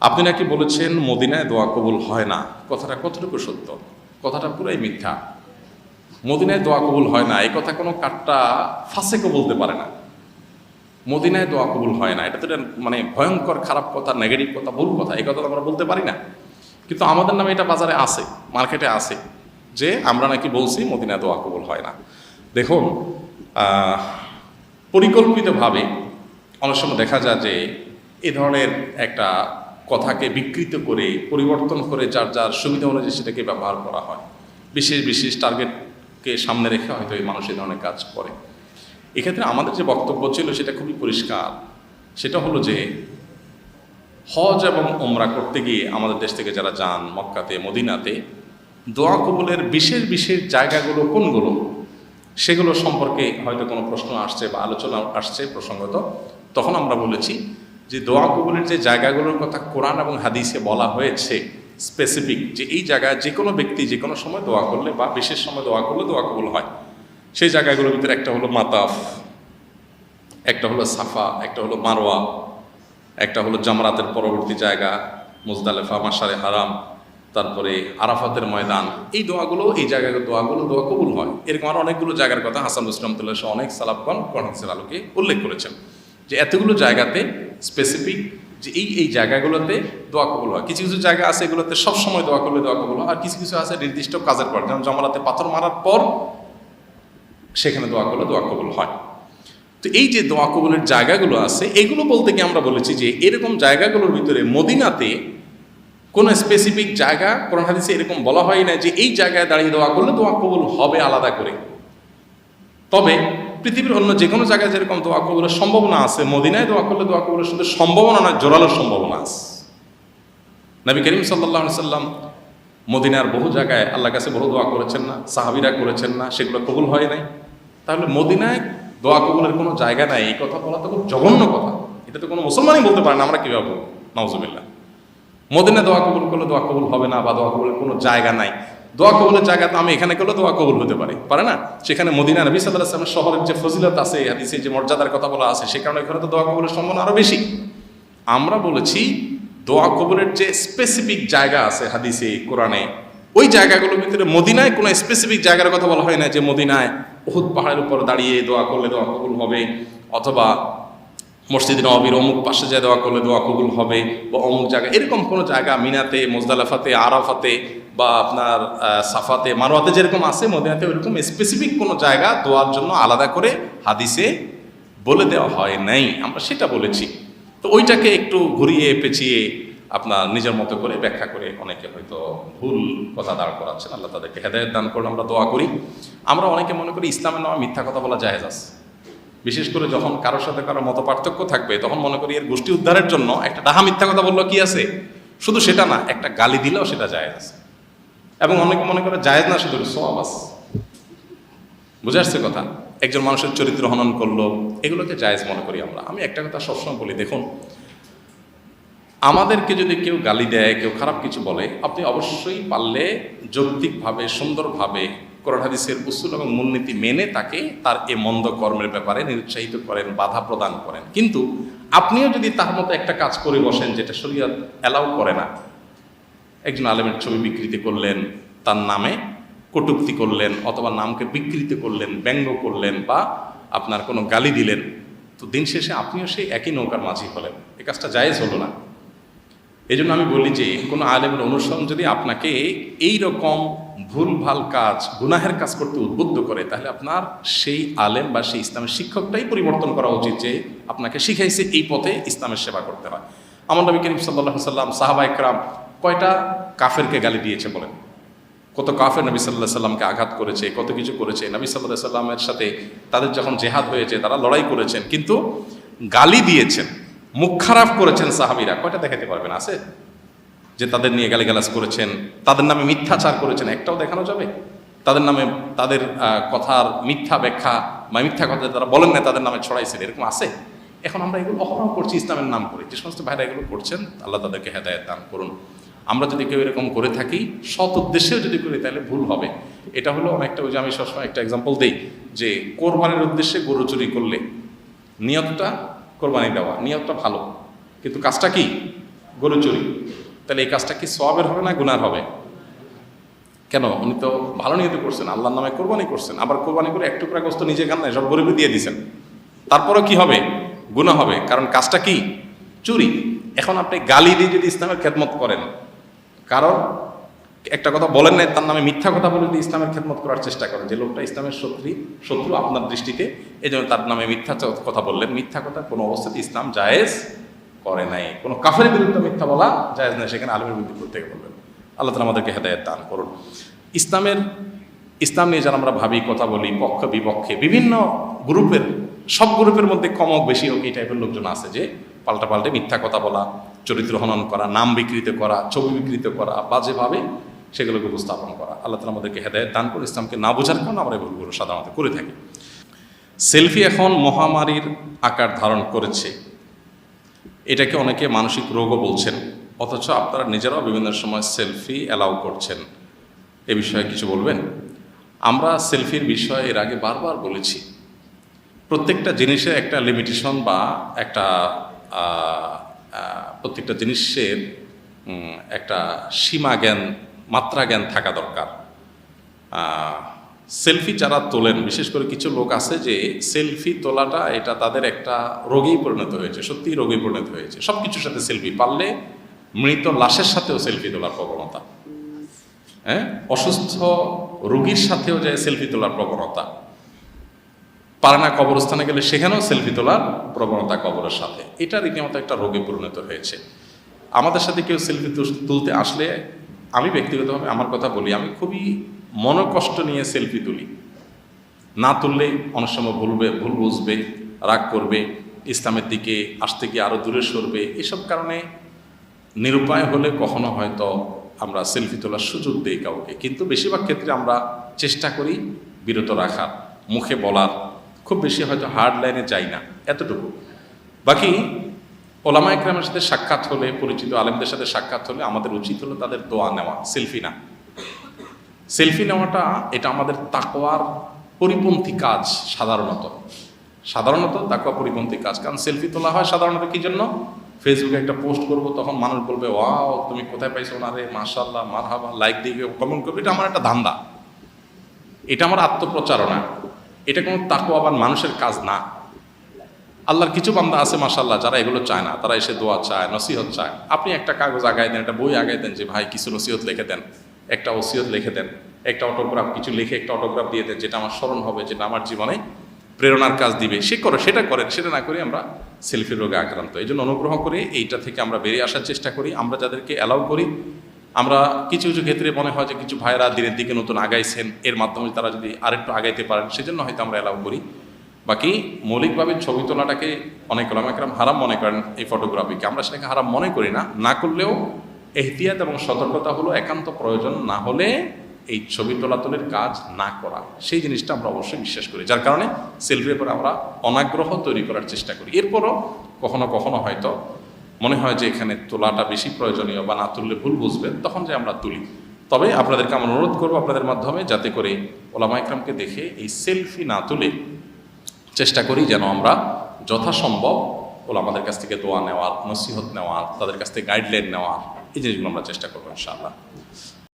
আপনি নাকি বলেছেন মদিনায় দোয়া কবুল হয় না, কথাটা কতটুকু সত্য? কথাটা পুরাই মিথ্যা। মদিনায় দোয়া কবুল হয় না এই কথা কোনো কাট্টা ফাসেকও বলতে পারে না। মদিনায় দোয়া কবুল হয় না, এটা তো মানে ভয়ঙ্কর খারাপ কথা, নেগেটিভ কথা, ভুল কথা, এই কথা তো আমরা বলতে পারি না। কিন্তু আমাদের নামে এটা বাজারে আছে, মার্কেটে আছে, যে আমরা নাকি বলছি মদিনায় দোয়া কবুল হয় না। দেখুন, পরিকল্পিতভাবে অনেক সময় দেখা যায় যে এ ধরনের একটা কথাকে বিকৃত করে পরিবর্তন করে যার যার সুবিধা অনুযায়ী সেটাকে ব্যবহার করা হয়। বিশেষ বিশেষ টার্গেটকে সামনে রেখে হয়তো এই মানুষ এই ধরনের কাজ করে। এক্ষেত্রে আমাদের যে বক্তব্য ছিল সেটা খুবই পরিষ্কার। সেটা হলো যে হজ এবং ওমরা করতে গিয়ে আমাদের দেশ থেকে যারা যান মক্কাতে, মদিনাতে, দোয়া কবুলের বিশেষ বিশেষ জায়গাগুলো কোনগুলো সেগুলো সম্পর্কে হয়তো কোনো প্রশ্ন আসছে বা আলোচনা আসছে প্রসঙ্গত, তখন আমরা বলেছি যে দোয়া কবুলের যে জায়গাগুলোর কথা কোরআন এবং হাদিসে বলা হয়েছে স্পেসিফিক, যে এই জায়গায় যে কোনো ব্যক্তি যে কোনো সময় দোয়া করলে বা বিশেষ সময় দোয়া করলে দোয়া কবুল হয়, সেই জায়গাগুলোর ভিতরে একটা হলো মাতাফ, একটা হলো সাফা, একটা হলো মারওয়া, একটা হলো জামরাতের পরবর্তী জায়গা মুজদালেফা, মাশারে হারাম, তারপরে আরাফাতের ময়দান। এই দোয়াগুলো, এই জায়গাগুলো দোয়াগুলো দোয়া কবুল হয়। এরকম আরও অনেকগুলো জায়গার কথা হাসান রহমতুল্লাহ সহ অনেক সালাফগণ কোরআন হাদিসের আলোকে উল্লেখ করেছেন যে এতগুলো জায়গাতে স্পেসিফিক যে এই জায়গাগুলোতে দোয়া কবুল হয়। কিছু কিছু জায়গা আছে এগুলোতে সবসময় দোয়া করলে দোয়া কবুল হয়, আর কিছু কিছু আছে নির্দিষ্ট কাজের পর, যেমন জমারাতে পাথর মারার পর সেখানে দোয়া করলে দোয়া কবুল হয়। তো এই যে দোয়া কবুলের জায়গাগুলো আছে এগুলো বলতে গিয়ে আমরা বলেছি যে এরকম জায়গাগুলোর ভিতরে মদিনাতে কোনো স্পেসিফিক জায়গা কোরআন হাদিসে এরকম বলা হয় না যে এই জায়গায় দাঁড়িয়ে দোয়া করলে দোয়া কবুল হবে আলাদা করে। তবে পৃথিবীর অন্য যে কোনো জায়গায় যেরকম দোয়া কবুলের সম্ভাবনা আছে, মদিনায় দোয়া করলে দোয়া কবুলের শুধু সম্ভাবনা নয়, জোরালো সম্ভাবনা আছে। নবী করিম সাল্লাল্লাহু আলাইহি সাল্লাম মদিনার বহু জায়গায় আল্লাহর কাছে বহু দোয়া করেছেন না, সাহাবীরা করেছেন না, সেগুলো কবুল হয় নাই। তাহলে মদিনায় দোয়া কবুলের কোনো জায়গা নাই, এই কথা বলা তো খুব জঘন্য কথা। এটা তো কোনো মুসলমানই বলতে পারে না, আমরা কীভাবে বলবো? নাউজুবিল্লাহ। মদিনায় দোয়া কবুল করলে দোয়া কবুল হবে না, বা দোয়া কবুলের কোনো জায়গা নাই। দোয়া কবুলের জায়গা তো আমি এখানে করলে দোয়া কবুল হতে পারে না? সেখানে মদিনা নবী সাল্লাল্লাহু আলাইহি ওয়াসাল্লাম শহরের যে ফজিলত আছে, হাদিসে যে মর্যাদার কথা বলা আছে, সে কারণে এখানে তো দোয়া কবুলের সম্ভাবনা আরও বেশি। আমরা বলেছি দোয়া কবুলের যে স্পেসিফিক জায়গা আছে হাদিসে, কোরআনে, ওই জায়গাগুলোর ভিতরে মদিনায় কোনো স্পেসিফিক জায়গার কথা বলা হয় না যে মদিনায় উহুদ পাহাড়ের উপর দাঁড়িয়ে দোয়া করলে দোয়া কবুল হবে, অথবা মসজিদ নববীর অমুক পাশে যায় দোয়া করলে দোয়া কবুল হবে, বা অমুক জায়গা, এরকম কোনো জায়গা মিনাতে, মুজদালিফাতে, আরাফাতে বা আপনার সাফাতে, মারওয়াতে যেরকম আছে, মদিনাতে ওইরকম স্পেসিফিক কোনো জায়গা দোয়ার জন্য আলাদা করে হাদিসে বলে দেওয়া হয় নাই। আমরা সেটা বলেছি। তো ওইটাকে একটু ঘুরিয়ে পেঁচিয়ে আপনার নিজের মতো করে ব্যাখ্যা করে অনেকে হয়তো ভুল কথা দাঁড় করাচ্ছেন। আল্লাহ তাদেরকে হেদায়েত দান করলে আমরা দোয়া করি। আমরা অনেকে মনে করি ইসলামের নামে মিথ্যা কথা বলা জায়েজ আছে, বিশেষ করে যখন কারোর সাথে কারোর মত পার্থক্য থাকবে তখন মনে করি এর গোষ্ঠী উদ্ধারের জন্য একটা ডাহা মিথ্যা কথা বললো কি আছে, শুধু সেটা না, একটা গালি দিলেও সেটা জায়েজ আছে। এবং অনেকে মনে করে জায়েজ না, শুধু সওয়াব আছে। বুঝে আসছে কথা? একজন মানুষের চরিত্র হনন করলো, এগুলোকে জায়েজ মনে করি আমরা। আমি একটা কথা সবসময় বলি, দেখুন, আমাদেরকে যদি কেউ গালি দেয়, কেউ খারাপ কিছু বলে, আপনি অবশ্যই পারলে যৌক্তিকভাবে, সুন্দরভাবে কোরআন হাদিসের উসুল এবং মূলনীতি মেনে তাকে তার এ মন্দ কর্মের ব্যাপারে নিরুৎসাহিত করেন, বাধা প্রদান করেন। কিন্তু আপনিও যদি তার মতো একটা কাজ করে বসেন যেটা শরীয়ত অ্যালাউ করে না, একজন আলেমের ছবি বিকৃতি করলেন, তার নামে কটূক্তি করলেন, অথবা নামকে বিকৃতি করলেন, ব্যঙ্গ করলেন, বা আপনার কোনো গালি দিলেন, তো দিন শেষে আপনিও সেই একই নৌকার মাঝি হলেন। এই কাজটা জায়েজ হলো না। এই জন্য আমি বলি যে কোনো আলেমের অনুসরণ যদি আপনাকে এই রকম ভুলভাল কাজ, গুনাহের কাজ করতে উদ্বুদ্ধ করে, তাহলে আপনার সেই আলেম বা সেই ইসলামের শিক্ষকটাই পরিবর্তন করা উচিত, যে আপনাকে শিখাইছে এই পথে ইসলামের সেবা করতে হয়। আমার নবী করিম সাল্লাল্লাহু আলাইহি সাল্লাম, সাহাবা ইকরাম কয়টা কাফেরকে গালি দিয়েছে বলেন? কত কাফের নবী সাল্লাল্লাহু আলাইহি সাল্লামকে আঘাত করেছে, কত কিছু করেছে। নবী সাল্লাল্লাহু আলাইহি সাল্লামের সাথে তাদের যখন জেহাদ হয়েছে, তারা লড়াই করেছেন, কিন্তু গালি দিয়েছেন, মুখ খারাপ করেছেন সাহাবীরা, কয়টা দেখাতে পারবেন? আছে যে তাদের নিয়ে গালিগালাজ করেছেন, তাদের নামে মিথ্যাচার করেছেন? একটাও দেখানো যাবে? তাদের নামে, তাদের কথার মিথ্যা ব্যাখ্যা বা মিথ্যা কথা তারা বলেন না, তাদের নামে ছড়াইছেন, এরকম আছে? এখন আমরা এগুলো অহরহ করছি ইসলামের নাম করে। যে সমস্ত ভাইরা এগুলো করছেন, আল্লাহ তাদেরকে হেদায়েত দান করুন। আমরা যদি কেউ এরকম করে থাকি, সৎ উদ্দেশ্যেও যদি করি, তাহলে ভুল হবে। এটা হলো অনেকটা, ওই যে আমি সবসময় একটা এক্সাম্পল দিই, যে কোরবানির উদ্দেশ্যে গরু চুরি করলে নিয়তটা, কোরবানি দেওয়া নিয়তটা ভালো, কিন্তু কাজটা কি? গরু চুরি, তাহলে এই কাজটা কি সওয়াবের হবে না গুনার হবে? কেন? উনি তো ভালো নিয়ত করছেন, আল্লাহর নামে কোরবানি করছেন, আবার কোরবানি করে এক টুকরা গোস্ত নিজে খান নাই, সব গরিবে দিয়ে দিয়েছেন, তারপরও কি হবে? গুনাহ হবে, কারণ কাজটা কি? চুরি। এখন আপনি গালি দিয়ে যদি ইসলামের খেদমত করেন, কারণ একটা কথা বলেন নাই তার নামে মিথ্যা কথা বলে যদি ইসলামের খেদমত করার চেষ্টা করেন, যে লোকটা ইসলামের শত্রু আপনার দৃষ্টিতে, এই জন্য তার নামে মিথ্যা কথা বললেন, মিথ্যা কথা কোনো অবস্থাতে ইসলাম জায়েজ করে নাই। কোনো কাফের বিরুদ্ধে মিথ্যা বলা জায়েজ নাই, সেখানে আলেমের বিরুদ্ধে প্রত্যেকে বলবেন। আল্লাহ তাআলা আমাদেরকে হেদায়েত দান করুন। ইসলাম নিয়ে যারা আমরা ভাবি, কথা বলি, পক্ষ বিপক্ষে বিভিন্ন গ্রুপের, সব গ্রুপের মধ্যে কমক বেশি হোক এই টাইপের লোকজন আছে যে পাল্টে মিথ্যা কথা বলা, চরিত্র হনন করা, নাম বিকৃত করা, ছবি বিকৃত করা, বাজেভাবে সেগুলোকে উপস্থাপন করা। আল্লাহ তাআলা আমাদেরকে হেদায়েত দান করে। ইসলামকে না বোঝার কারণে আমরা এই ভুলগুলো সাধারণত করে থাকি। সেলফি এখন মহামারীর আকার ধারণ করেছে, এটাকে অনেকে মানসিক রোগও বলছেন, অথচ আপনারা নিজেরাও বিভিন্ন সময় সেলফি অ্যালাউ করছেন, এ বিষয়ে কিছু বলবেন? আমরা সেলফির বিষয়ে এর আগে বারবার বলেছি, প্রত্যেকটা জিনিসের একটা লিমিটেশন বা একটা প্রত্যেকটা জিনিসের একটা সীমা জ্ঞান, মাত্রা জ্ঞান থাকা দরকার। সেলফি যারা তোলেন, বিশেষ করে কিছু লোক আছে যে সেলফি তোলাটা এটা তাদের একটা রোগেই পরিণত হয়েছে, সত্যিই রোগেই পরিণত হয়েছে। সব কিছুর সাথে সেলফি, পারলে মৃত লাশের সাথেও সেলফি তোলার প্রবণতা, হ্যাঁ, অসুস্থ রোগীর সাথেও যায় সেলফি তোলার প্রবণতা, পারে না কবরস্থানে গেলে সেখানেও সেলফি তোলার প্রবণতা কবরের সাথে। এটা রীতিমতো একটা রোগে পরিণত হয়েছে। আমাদের সাথে কেউ সেলফি তুলতে আসলে, আমি ব্যক্তিগতভাবে আমার কথা বলি, আমি খুবই মনোকষ্ট নিয়ে সেলফি তুলি। না তুললে অনেক সময় ভুল বুঝবে, রাগ করবে, ইসলামের দিকে আসতে গিয়ে আরও দূরে সরবে। এসব কারণে নিরুপায় হলে কখনো হয়তো আমরা সেলফি তোলার সুযোগ দিই কাউকে, কিন্তু বেশিরভাগ ক্ষেত্রে আমরা চেষ্টা করি বিরত রাখার, মুখে বলার, খুব বেশি হয়তো হার্ড লাইনে যাই না, এতটুকু। বাকি ওলামা ইকরামের সাথে সাক্ষাৎ হলে, পরিচিত আলেমদের সাথে সাক্ষাৎ হলে আমাদের উচিত হলো তাদের দোয়া নেওয়া, সেলফি না। সেলফি নেওয়াটা এটা আমাদের তাকওয়ার পরিপন্থী কাজ। সাধারণত তাকওয়া পরিপন্থী কাজ। কারণ সেলফি তোলা হয় সাধারণত কি জন্য? ফেসবুকে একটা পোস্ট করব, তখন মানুষ বলবে ওয়াও তুমি কোথায় পাইছো, না রে মাশাআল্লাহ মারহাবা, লাইক দিয়ে কমেন্ট করবে। এটা আমার একটা ধান্দা, এটা আমার আত্মপ্রচারণা, এটা কোনো তাকওয়াবান মানুষের কাজ না। আল্লাহর কিছু বান্দা আছে মাশাআল্লাহ যারা এগুলো চায় না, তারা এসে দোয়া চায়, নসিহত চায়। আপনি একটা কাগজ আগায় দেন, একটা বই আগায় দেন যে ভাই কিছু নসিহত লিখে দেন, একটা ওসিয়ত লিখে দেন, একটা অটোগ্রাফ কিছু লিখে একটা অটোগ্রাফ দিয়ে দেন, যেটা আমার স্মরণ হবে, যেটা আমার জীবনে প্রেরণার কাজ দিবে। সেটা করেন, সেটা না করে আমরা সেলফির রোগে আক্রান্ত। এই জন্য অনুগ্রহ করে এইটা থেকে আমরা বেরিয়ে আসার চেষ্টা করি। আমরা যাদেরকে অ্যালাউ করি, আমরা কিছু কিছু ক্ষেত্রে মনে হয় যে কিছু ভাইরা দিনের দিকে নতুন আগাইছেন, এর মাধ্যমে তারা যদি আরেকটু আগাইতে পারেন, সেজন্য হয়তো আমরা অ্যালাউ করি। বাকি মৌলিকভাবে ছবি তোলাটাকে অনেক ওলামা ইকরাম হারাম মনে করেন, এই ফটোগ্রাফিকে। আমরা সেটাকে হারাম মনে করি না। না করলেও এহতিয়াত এবং সতর্কতা হলো একান্ত প্রয়োজন না হলে এই ছবি তোলাতুলির কাজ না করা, সেই জিনিসটা আমরা অবশ্যই বিশ্বাস করি। যার কারণে সেলফির পরে আমরা অনাগ্রহ তৈরি করার চেষ্টা করি। এরপরও কখনো কখনো হয়তো মনে হয় যে এখানে তোলাটা বেশি প্রয়োজনীয় বা না তুললে ভুল বুঝবেন, তখন যে আমরা তুলি। তবে আপনাদেরকে আমরা অনুরোধ করবো আপনাদের মাধ্যমে, যাতে করে ওলামা ইকরামকে দেখে এই সেলফি না তুলে চেষ্টা করি যেন আমরা যথাসম্ভব ওলামাদের কাছ থেকে দোয়া নেওয়ার, নসিহত নেওয়ার, তাদের কাছ থেকে গাইডলাইন নেওয়ার, এই জিনিসগুলো আমরা চেষ্টা করবো ইনশাআল্লাহ।